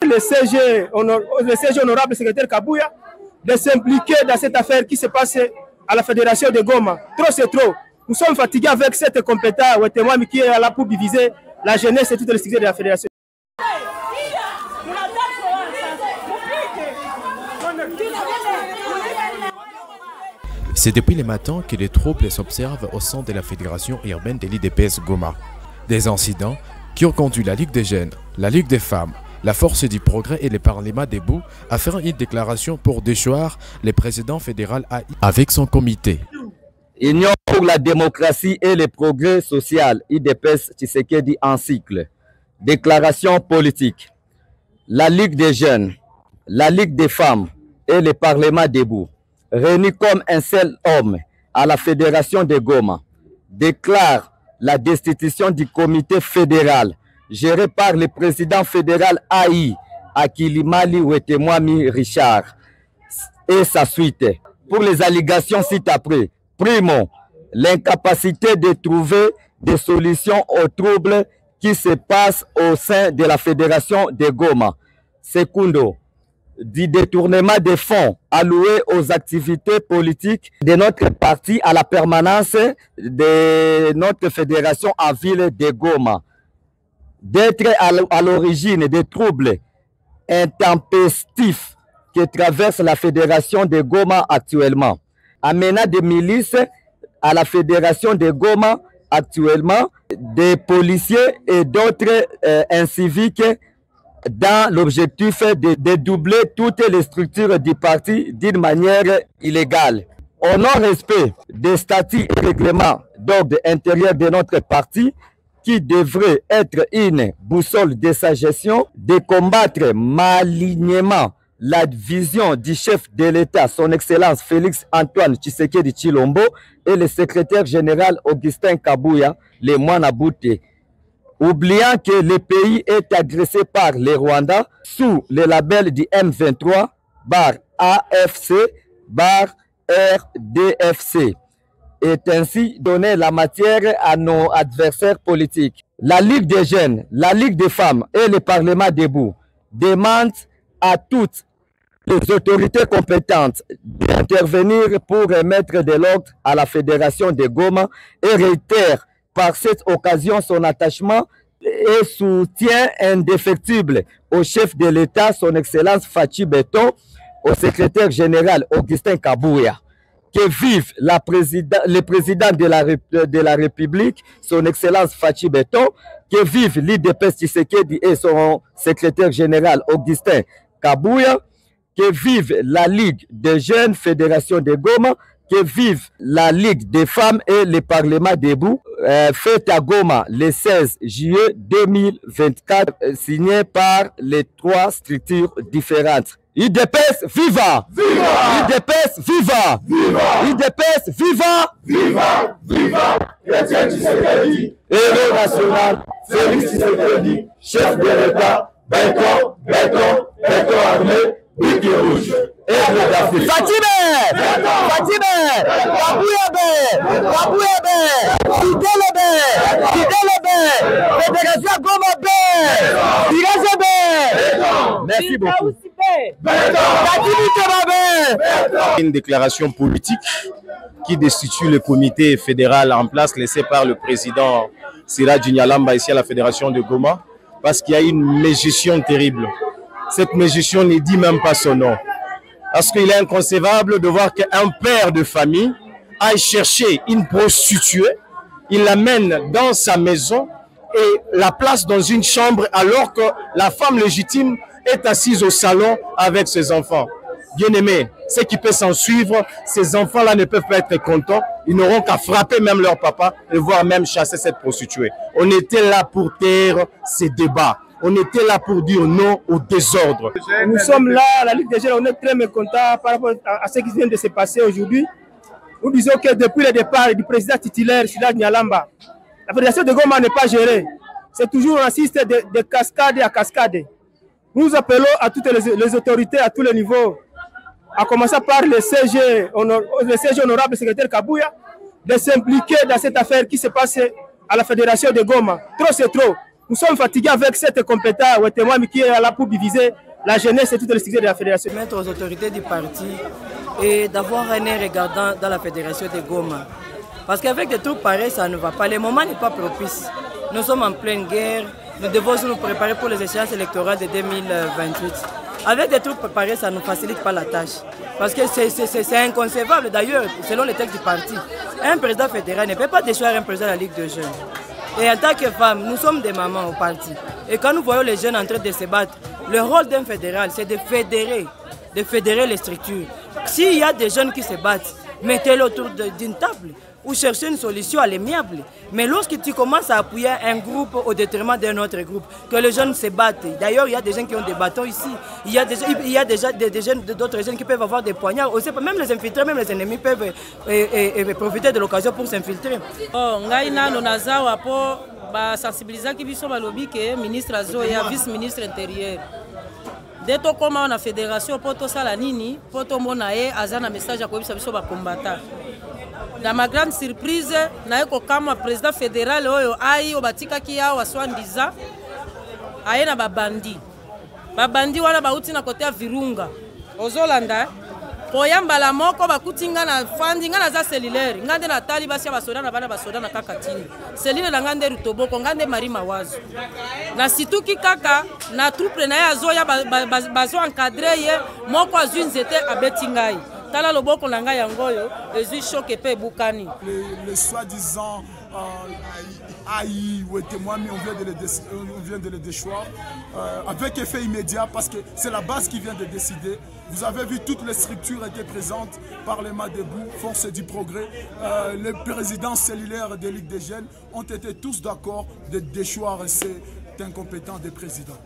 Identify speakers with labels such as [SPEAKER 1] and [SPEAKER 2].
[SPEAKER 1] le CG honorable secrétaire Kabouya de s'impliquer dans cette affaire qui se passe à la fédération de Goma. Trop c'est trop. Nous sommes fatigués avec cette compétence qui est là pour diviser la jeunesse et toutes les structures de la fédération.
[SPEAKER 2] C'est depuis le matin que les troubles s'observent au sein de la fédération urbaine de l'IDPS Goma. Des incidents qui ont conduit la Ligue des jeunes, la Ligue des femmes, la Force du progrès et le Parlement debout à faire une déclaration pour déchoir le président fédéral AI avec son comité.
[SPEAKER 3] Union pour la démocratie et le progrès social, IDPS Tshisekedi en cycle. Déclaration politique. La Ligue des jeunes, la Ligue des femmes et le Parlement debout, réunis comme un seul homme à la fédération de Goma, déclarent la destitution du comité fédéral géré par le président fédéral AI, Akilimali Wetemwami Richard, et sa suite. Pour les allégations ci-après, primo, l'incapacité de trouver des solutions aux troubles qui se passent au sein de la fédération de Goma. Secundo, du détournement des fonds alloués aux activités politiques de notre parti à la permanence de notre fédération en ville de Goma. D'être à l'origine des troubles intempestifs qui traversent la fédération de Goma actuellement. Amenant des milices à la fédération de Goma actuellement, des policiers et d'autres inciviques dans l'objectif de dédoubler toutes les structures du parti d'une manière illégale. Au non-respect des statuts et règlements d'ordre intérieur de notre parti, qui devrait être une boussole de sa gestion, de combattre malignement la vision du chef de l'État, son Excellence Félix Antoine Tshisekedi Tshilombo, et le secrétaire général Augustin Kabouya, le Mwana Bouté, oubliant que le pays est agressé par les Rwandais sous le label du M23, AFC, RDFC, est ainsi donné la matière à nos adversaires politiques. La Ligue des jeunes, la Ligue des femmes et le Parlement debout demandent à toutes les autorités compétentes d'intervenir pour remettre de l'ordre à la fédération de Goma et réitère par cette occasion son attachement et soutien indéfectible au chef de l'État, son Excellence Fachi Beton, au secrétaire général Augustin Kabouya. Que vive le président de la République, son Excellence Fachi Beton, que vive l'IDPS Tshisekedi et son secrétaire général Augustin Kabouya, que vive la Ligue des jeunes, Fédération de Goma, que vive la Ligue des femmes et le Parlement debout, fête à Goma le 16 juillet 2024, signé par les trois structures différentes. IDPS viva! Viva! IDPS viva! Viva! IDPS viva!
[SPEAKER 4] Viva! Viva! Chrétien Tshisekedi!
[SPEAKER 3] Héros national!
[SPEAKER 4] Félix Tshisekedi! Chef de l'État! Béton! Béton! Béton armé! Brique rouge!
[SPEAKER 3] Aigle d'Afrique! Fatime! Fatime! Kabouyabe! Kabouyabe! Kidelebe! Kidelebe! Fédération Goma B! Tirage B! Merci beaucoup.
[SPEAKER 2] Une déclaration politique qui destitue le comité fédéral en place laissé par le président Sira Djinyalamba ici à la fédération de Goma parce qu'il y a une mégestion terrible. Cette mégestion ne dit même pas son nom. Parce qu'il est inconcevable de voir qu'un père de famille aille chercher une prostituée, il l'amène dans sa maison et la place dans une chambre alors que la femme légitime est assise au salon avec ses enfants. Bien aimé, ce qui peut s'en suivre, ces enfants-là ne peuvent pas être contents. Ils n'auront qu'à frapper même leur papa et voire même chasser cette prostituée. On était là pour taire ces débats. On était là pour dire non au désordre.
[SPEAKER 1] Nous sommes là, la Ligue des jeunes, on est très mécontents par rapport à ce qui vient de se passer aujourd'hui. Nous disons que depuis le départ du président titulaire, Sira Djinyalamba, la fédération de Goma n'est pas gérée. C'est toujours un système de cascade à cascade. Nous appelons à toutes les autorités à tous les niveaux, à commencer par le CG honorable secrétaire Kabouya, de s'impliquer dans cette affaire qui se passe à la fédération de Goma. Trop c'est trop. Nous sommes fatigués avec cette compétence qui est là pour diviser la jeunesse et toutes les structures de la fédération.
[SPEAKER 5] Mettre aux autorités du parti et d'avoir un œil regardant dans la fédération de Goma. Parce qu'avec des trucs pareils, ça ne va pas. Le moment n'est pas propice. Nous sommes en pleine guerre. Nous devons nous préparer pour les échéances électorales de 2028. Avec des trucs pareils, ça ne facilite pas la tâche. Parce que c'est inconcevable, d'ailleurs, selon les textes du parti. Un président fédéral ne peut pas déchoir un président de la Ligue de jeunes. Et en tant que femme, nous sommes des mamans au parti. Et quand nous voyons les jeunes en train de se battre, le rôle d'un fédéral, c'est de fédérer les structures. S'il y a des jeunes qui se battent, mettez-les autour d'une table ou cherchez une solution à l'amiable. Mais lorsque tu commences à appuyer un groupe au détriment d'un autre groupe, que les jeunes se battent. D'ailleurs, il y a des gens qui ont des bâtons ici. Il y a déjà d'autres jeunes qui peuvent avoir des poignards. Aussi, même les infiltrés, même les ennemis peuvent profiter de l'occasion pour s'infiltrer.
[SPEAKER 6] Sensibiliser qui le ministre Azoya, vice-ministre intérieur. Dès que nous avons la fédération, pour tout ça, pour tout le monde, un message à combattre. Dans ma grande surprise, le président fédéral au batika qui a 70 ans, aye na babandi. Babandi wana bauti na côté Virunga. Ozolanda koyamba la moko bakutinga na fandi nga na za cellulaire. Ngande na tali basi basoda na bana basoda na kakatini. Cellulaire na ngande rutoboko ngande mari mawazo. Na situki kaka na troupe na ya zoya bazo encadrer ye moko azwi nzete abetingai.
[SPEAKER 7] Les soi-disant ou témoins, on vient de les déchoir avec effet immédiat parce que c'est la base qui vient de décider. Vous avez vu, toutes les structures étaient présentes, Parlement debout, Force du progrès, les présidents cellulaires des Ligues des jeunes ont été tous d'accord de déchoir ces incompétents des présidents.